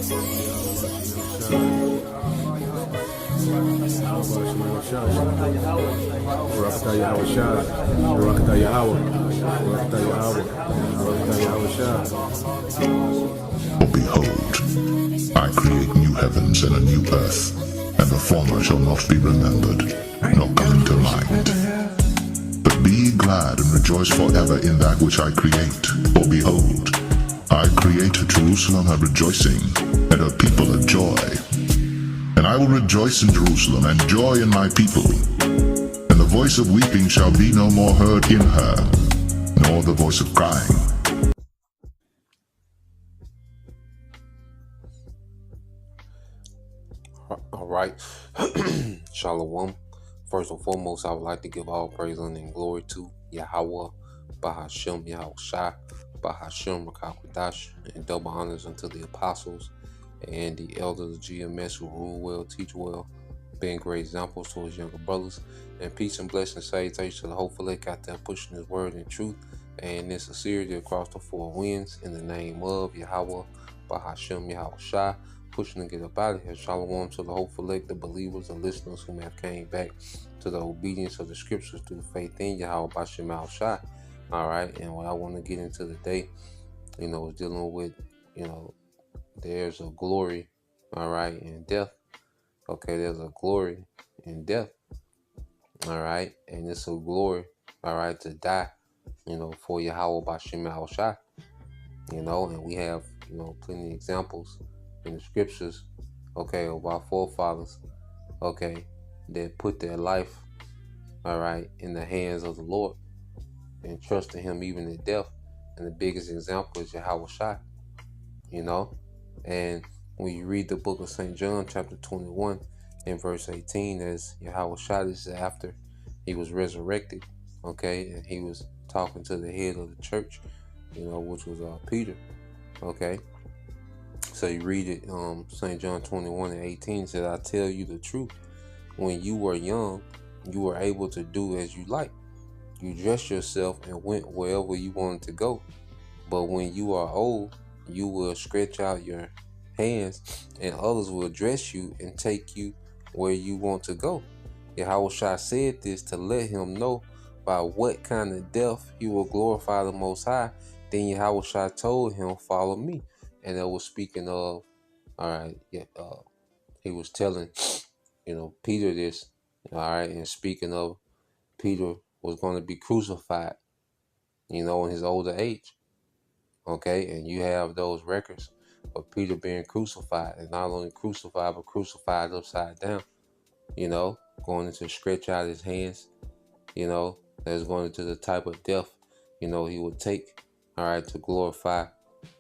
Behold, I create new heavens and a new earth, and the former shall not be remembered, nor come into mind. But be ye glad and rejoice forever in that which I create. For behold, I create Jerusalem a rejoicing, and her people a joy. And I will rejoice in Jerusalem, and joy in my people. And the voice of weeping shall be no more heard in her, nor the voice of crying. All right. Shalom. First and foremost, I would like to give all praise and glory to YAHAWAH, BAHASHAM, YAHWASHI, BAHASHAM, Rakakadash, and double honors unto the apostles and the elders of GMS who rule well, teach well, being great examples to his younger brothers. And peace and blessing salutations to the hopeful elect out there pushing his word and truth and in sincerity across the four winds in the name of YAHAWAH, BAHASHAM, YAHWASHI. Pushing to get up out of here. Shalom to the hopeful elect, the believers, the listeners who have came back to the obedience of the scriptures through faith in Yahweh Bashem Al Shai. All right, and what I want to get into today, is dealing with, there's a glory, all right, in death. Okay, there's a glory in death. All right, and it's a glory, all right, to die, for Yahweh Bashem Al Shai. And we have, plenty of examples in the scriptures, okay, of our forefathers, okay, that put their life, all right, in the hands of the Lord and trusted him even in death. And the biggest example is Yahawashi, and when you read the book of St. John, chapter 21, and verse 18, as Yahawashi, this is after he was resurrected, okay, and he was talking to the head of the church, which was Peter, okay. So you read it, St. John 21 and 18 said, I tell you the truth. When you were young, you were able to do as you like. You dressed yourself and went wherever you wanted to go. But when you are old, you will stretch out your hands and others will dress you and take you where you want to go. Yahawashi said this to let him know by what kind of death he will glorify the Most High. Then Yahawashi told him, follow me. And that was speaking of, he was telling, Peter this, all right, and speaking of Peter was going to be crucified, in his older age, okay, and you have those records of Peter being crucified, and not only crucified, but crucified upside down, going to stretch out his hands, that's going into the type of death, he would take, all right, to glorify,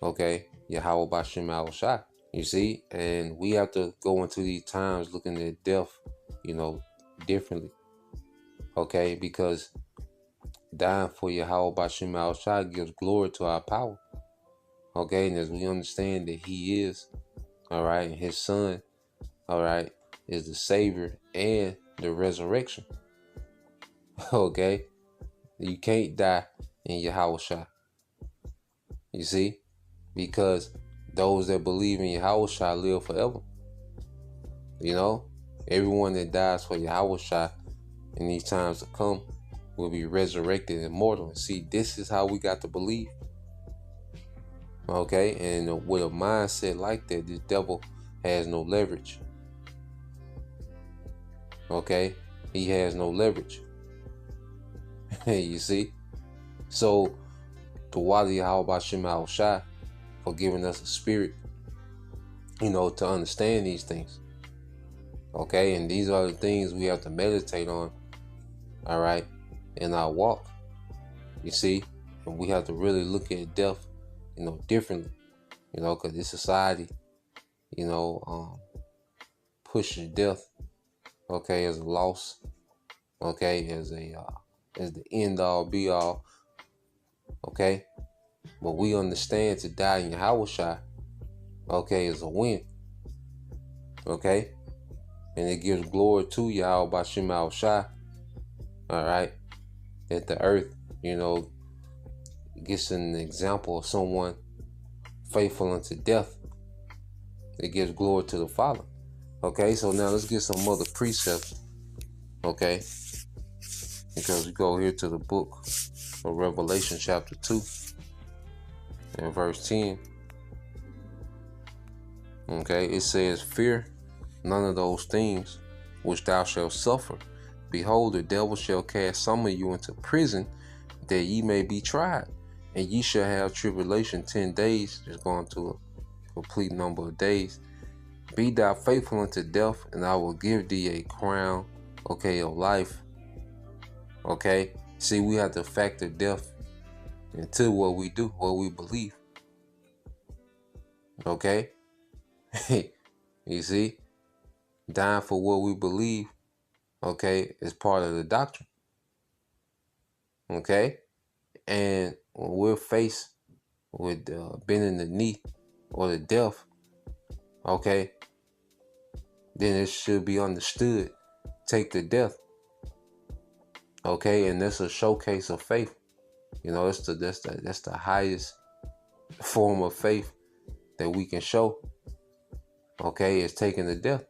okay, Yahweh Bashem Al Shai. You see, and we have to go into these times looking at death, differently. Okay, because dying for Yahweh Bashem Al Shai gives glory to our power. Okay, and as we understand that he is, all right, and his son, all right, is the savior and the resurrection. Okay, you can't die in Yahweh Shai. You see? Because those that believe in Yahawashi live forever. Everyone that dies for Yahawashi in these times to come will be resurrected and immortal. And see, this is how we got to believe. Okay, and with a mindset like that, this devil has no leverage. Okay, he has no leverage. You see? So, THAWADAH Yahweh Bashem Al Shai for giving us a spirit, to understand these things. Okay, and these are the things we have to meditate on, all right, in our walk. You see, and we have to really look at death, differently, because this society, pushes death, okay, as a loss, okay, as the end all be all, okay. But we understand to die in Yahawashi, okay, is a win. Okay? And it gives glory to Yahweh Bashem Al Shai. Alright? That the earth, gets an example of someone faithful unto death. It gives glory to the Father. Okay, so now let's get some other precepts. Okay, because we go here to the book of Revelation chapter 2 and verse 10. Okay, it says, fear none of those things which thou shalt suffer. Behold, the devil shall cast some of you into prison, that ye may be tried, and ye shall have tribulation 10 days. Just going to a complete number of days. Be thou faithful unto death, and I will give thee a crown, okay, of life. Okay, see, we have to factor death into what we do, what we believe. Okay, you see, dying for what we believe, okay, is part of the doctrine. Okay, and when we're faced with bending the knee or the death, okay, then it should be understood. Take the death. Okay, and that's a showcase of faith. You know, that's the highest form of faith that we can show. Okay, is taking the death.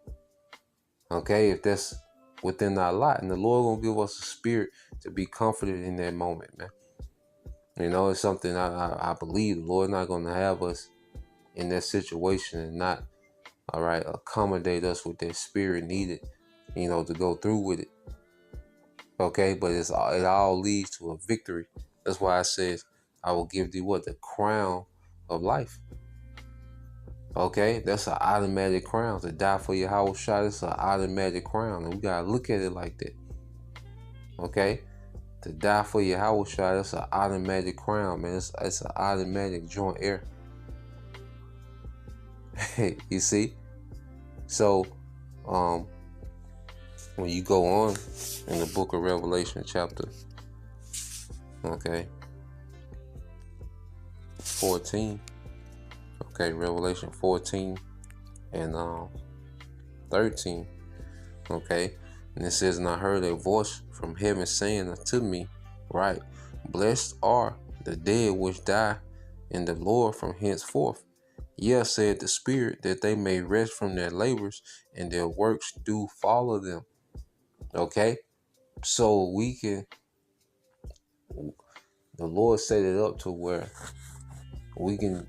Okay, if that's within our lot, and the Lord gonna give us a spirit to be comforted in that moment, man. You know, it's something I believe the Lord not gonna have us in that situation and not, all right, accommodate us with that spirit needed, you know, to go through with it. Okay, but it all leads to a victory. That's why I says, I will give thee what? The crown of life. Okay, that's an automatic crown. To die for Yahawashi, that's an automatic crown. And we gotta look at it like that. Okay? To die for Yahawashi, that's an automatic crown, man. It's an automatic joint heir. You see? So, when you go on in the book of Revelation chapter, okay, 14, okay, Revelation 14 and 13, okay, and it says, and I heard a voice from heaven saying unto me, right, blessed are the dead which die in the Lord from henceforth. Yes, said the Spirit, that they may rest from their labors, and their works do follow them. Okay, so the Lord set it up to where we can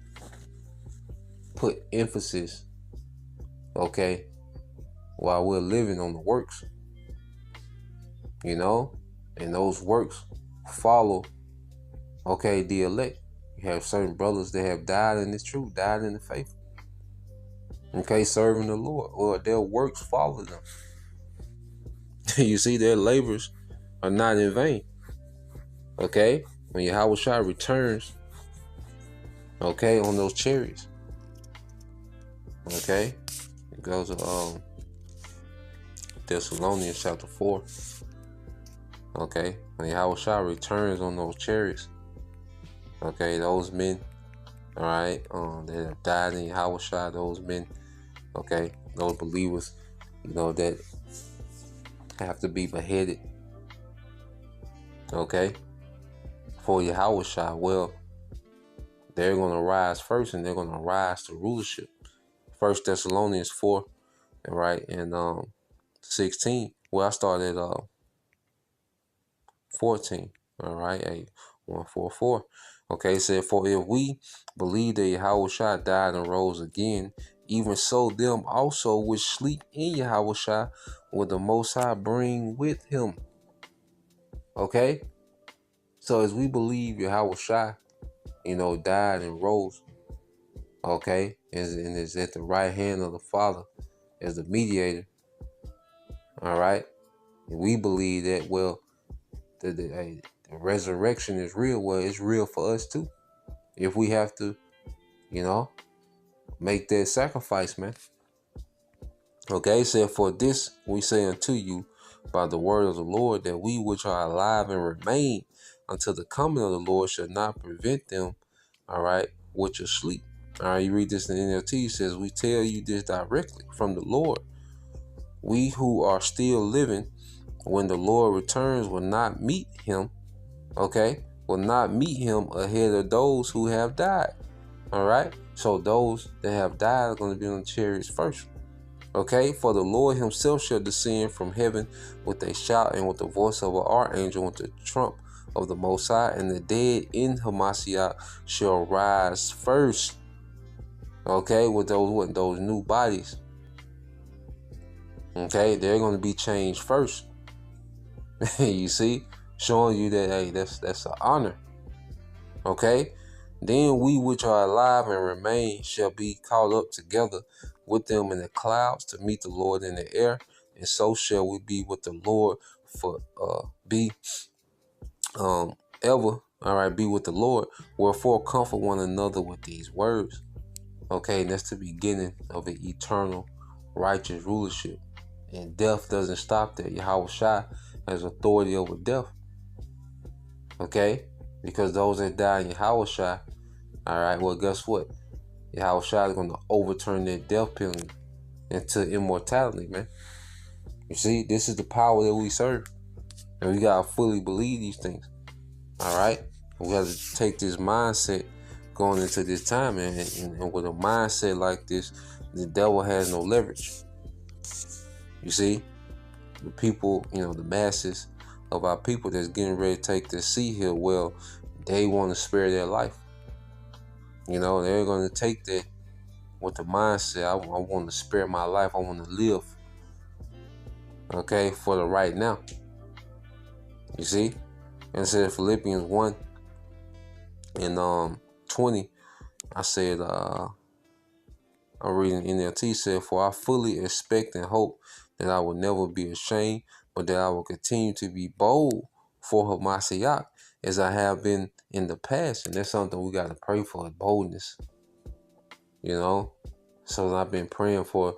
put emphasis, okay, while we're living on the works, you know, and those works follow, okay, the elect. You have certain brothers that have died in this truth, died in the faith, okay, serving the Lord, or their works follow them. You see, their labors are not in vain. Okay, when Yahawashi returns, okay, on those chariots, okay, it goes to Thessalonians chapter 4. Okay, when Yahawashi returns on those chariots, okay, those men, all right, that have died in Yahawashi, those men, okay, those believers, you know, that have to be beheaded, okay, for Yahawashi. Well, they're going to rise first, and they're going to rise to rulership. 1 Thessalonians 4, right, and 16. Well, I started 14, all right, 144. Okay, it said, for if we believe that Yahawashi died and rose again, even so them also which sleep in Yahawashi will the Most High bring with him. Okay, so as we believe Yahawashi, you know, died and rose, okay, and is at the right hand of the Father as the mediator, all right, and we believe that, well, the resurrection is real. Well, it's real for us too, if we have to, you know, make that sacrifice, man. Okay, it said, for this we say unto you by the word of the Lord, that we which are alive and remain until the coming of the Lord shall not prevent them, all right, which are asleep. All right, you read this in the NLT, it says, we tell you this directly from the Lord. We who are still living, when the Lord returns, will not meet him, okay, will not meet him ahead of those who have died. All right, So those that have died are going to be on the chariots first. Okay, for the Lord himself shall descend from heaven with a shout and with the voice of an archangel with the trump of the Most High, and the dead in Hamashiach shall rise first. Okay, with those new bodies. Okay, they're going to be changed first. You see, showing you that, hey, that's an honor. Okay, then we which are alive and remain shall be caught up together with them in the clouds to meet the Lord in the air, and so shall we be with the Lord for ever. All right, be with the Lord. Wherefore comfort one another with these words. Okay, and that's the beginning of an eternal righteous rulership. And death doesn't stop there. Yahawashi has authority over death. Okay? Because those that die in Yahawashi, all right, well, guess what? Yahawashi is going to overturn that death penalty into immortality, man. You see, this is the power that we serve. And we got to fully believe these things. All right? We got to take this mindset going into this time. And with a mindset like this, the devil has no leverage. You see? The people, the masses of our people that's getting ready to take this sea hill, well, they want to spare their life. They're going to take that with the mindset, I want to spare my life. I want to live. Okay, for the right now. You see? And it said Philippians 1 and 20, I said, I'm reading NLT, said, for I fully expect and hope that I will never be ashamed, but that I will continue to be bold for Hamashiach as I have been in the past. And that's something we got to pray for, boldness. So I've been praying for,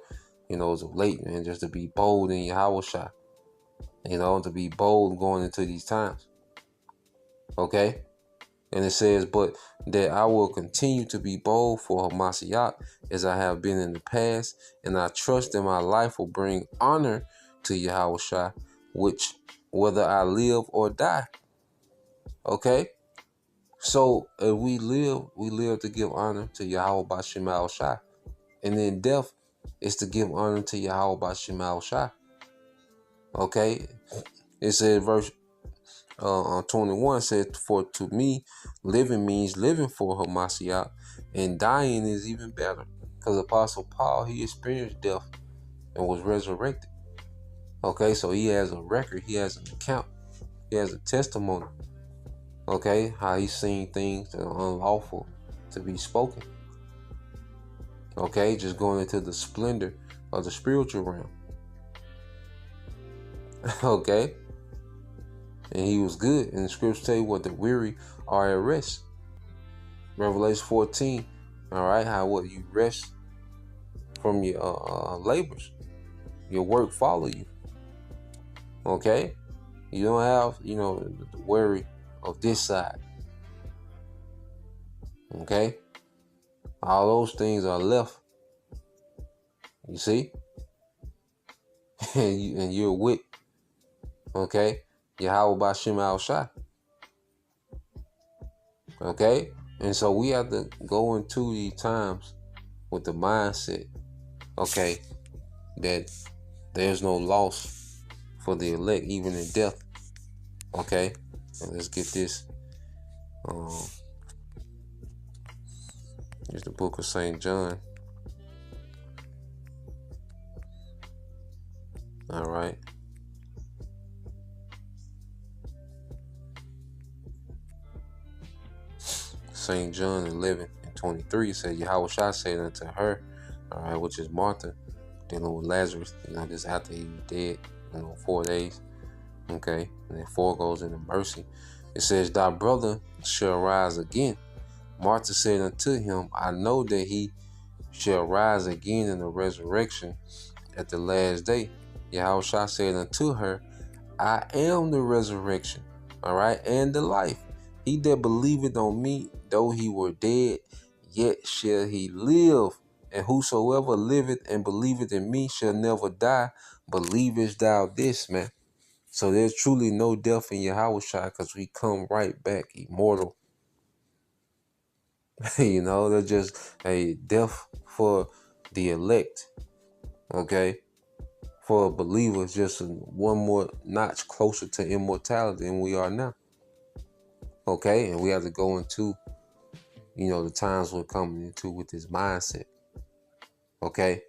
as of late, man, just to be bold in Yahawashi. To be bold going into these times. Okay? And it says, but that I will continue to be bold for Hamashiach as I have been in the past, and I trust that my life will bring honor to Yahawashi, which whether I live or die. Okay? So if we live to give honor to Yahweh Bashim Al-Shai. And then death is to give honor to Yahweh Bashim Al-Shai. Okay? It said verse 21 said, for to me, living means living for Hamashiach, and dying is even better. Because Apostle Paul, he experienced death and was resurrected. Okay, so he has a record, he has an account, he has a testimony. Okay, how he's seen things that are unlawful to be spoken. Okay, just going into the splendor of the spiritual realm. Okay. And he was good. And the scriptures tell you what the weary are at rest. Revelation 14. All right. How you rest from your labors. Your work follow you. Okay. You don't have, the worry of this side. Okay. All those things are left. You see? and you're with. Okay. Yahweh Bashim Al-Shai. Okay? And so we have to go into these times with the mindset, okay, that there's no loss for the elect, even in death. Okay? And let's get this. Here's the book of St. John. All right. St. John 11:23 said, Yahawashi said unto her, all right, which is Martha, dealing with Lazarus, just after he was dead, 4 days. Okay, and then 4 goes into mercy. It says, thy brother shall rise again. Martha said unto him, I know that he shall rise again in the resurrection at the last day. Yahawashi said unto her, I am the resurrection, all right, and the life. He that believeth on me, though he were dead, yet shall he live. And whosoever liveth and believeth in me shall never die. Believest thou this, man? So there's truly no death in Yahawashi, because we come right back immortal. You know, they're just a death for the elect. Okay, for a believer, it's just one more notch closer to immortality than we are now. Okay, and we have to go into, the times we're coming into with this mindset. Okay,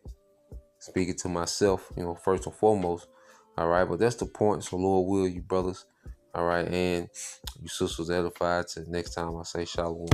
speaking to myself, first and foremost. All right, but that's the point. So Lord will, you brothers. All right, and you sisters edified. Till next time I say shalom.